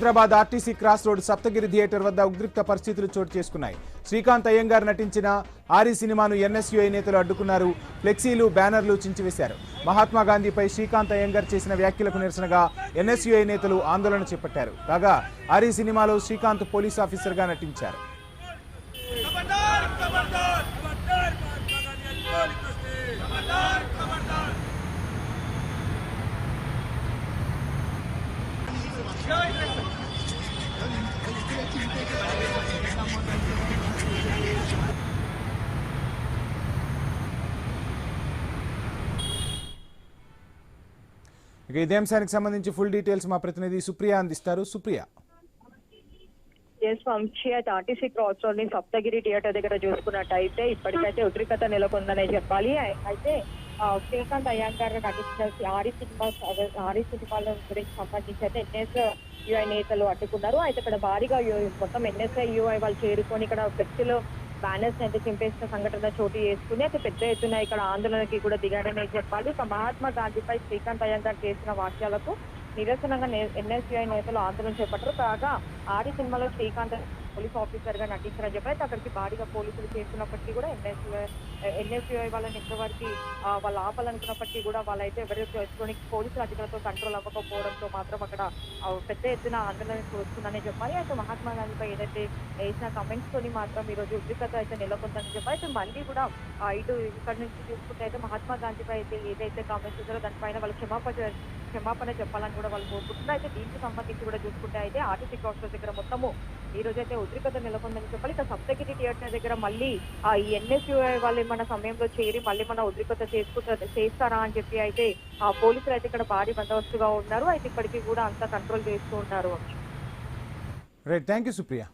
Hyderabad RTC cross road Saptagiri theatre వద్ద ఉద్రిక్త పరిస్థితులు చోటు చేసుకున్నాయి. శ్రీకాంత్ అయ్యంగార్ నటించిన ఆరి సినిమాను ఎన్ఎస్యుఐ నేతలు అడ్డుకున్నారు. ఫ్లెక్సీలు, బ్యానర్లు చించివేశారు. మహాత్మా గాంధీపై శ్రీకాంత్ అయ్యంగార్ చేసిన వ్యాఖ్యలకు నిరసనగా ఎన్ఎస్యుఐ నేతలు ఆందోళన చేపట్టారు. కాగా ఆరి సినిమాలో శ్రీకాంత్ పోలీస్ ఆఫీసర్గా నటించారు. ఇక ఇదే అంశానికి సంబంధించి ఫుల్ డీటెయిల్స్ మా ప్రతినిధి సుప్రియ అందిస్తారు. సుప్రియ. ఆర్టీసీ క్రాస్ రోడ్ ని సప్తగిరి థియేటర్ దగ్గర చూసుకున్నట్టయితే ఇప్పటికైతే ఉద్రిక్తత నెలకొందనే చెప్పాలి. అయితే శ్రీకాంత్ అయ్యంగార్ నటించిన ఆరి సినిమాల గురించి సంబంధించి అయితే ఎన్ఎస్యుఐ నేతలు అడ్డుకున్నారు. అయితే ఇక్కడ భారీగా మొత్తం ఎన్ఎస్యుఐ వాళ్ళు చేరుకొని ఇక్కడ ఫ్లెక్సీలో బ్యానర్స్ అయితే చింపేసిన సంఘటన చోటు చేసుకుని అయితే పెద్ద ఎత్తున ఇక్కడ ఆందోళనకి కూడా దిగాడనే చెప్పాలి. ఇక మహాత్మా గాంధీపై శ్రీకాంత్ అయ్యంగార్ చేసిన వ్యాఖ్యలకు నిరసనగా ఎన్ఎస్యుఐ నేతలు ఆందోళన చేపట్టారు. కాగా ఆడి సినిమాలో శ్రీకాంత్ పోలీస్ ఆఫీసర్ గా నటించారని చెప్పి అయితే అక్కడికి భారీగా పోలీసులు చేస్తున్నప్పటికీ కూడా ఎన్ఎస్యుఐ వాళ్ళని ఎంతవరకు వాళ్ళు ఆపాలనుకున్నప్పటికీ కూడా వాళ్ళైతే ఎవరైతే ఎలక్ట్రానిక్ పోలీసుల అధికారులతో కంట్రోల్ అవ్వకపోవడంతో మాత్రం అక్కడ పెద్ద ఎత్తున ఆందోళనకు వస్తుందని చెప్పాలి. అయితే మహాత్మా గాంధీపై ఏదైతే వేసిన కమెంట్స్ తోని మాత్రం ఈ రోజు ఉద్రిక్తత అయితే నెలకొందని చెప్పాలి. అయితే మళ్ళీ కూడా ఇటు ఇక్కడ నుంచి చూసుకుంటే అయితే మహాత్మా గాంధీపై అయితే ఏదైతే కామెంట్స్ చేశారో దానిపైన వాళ్ళు క్షమాపణ చెప్పాలని కూడా వాళ్ళు కోరుకుంటున్నారు. అయితే దీనికి సంబంధించి కూడా చూసుకుంటే అయితే ఆర్టీసీ క్రాస్ రోడ్ దగ్గర మొత్తము ఈ రోజు అయితే ఉద్రిక్తత నెలకొందని చెప్పాలి. ఇక సప్తగిరి థియేటర్ దగ్గర మళ్ళీ ఈ ఎన్ఎస్యుఐ వాళ్ళు మన సమయంలో చేరి మళ్ళీ మన ఉద్రిక్తత చేస్తారా అని చెప్పి అయితే పోలీసులు అయితే ఇక్కడ భారీ బందోబస్తుగా ఉన్నారు. అయితే ఇప్పటికీ కూడా అంతా కంట్రోల్ చేస్తూ ఉన్నారు. Right, thank you Supriya.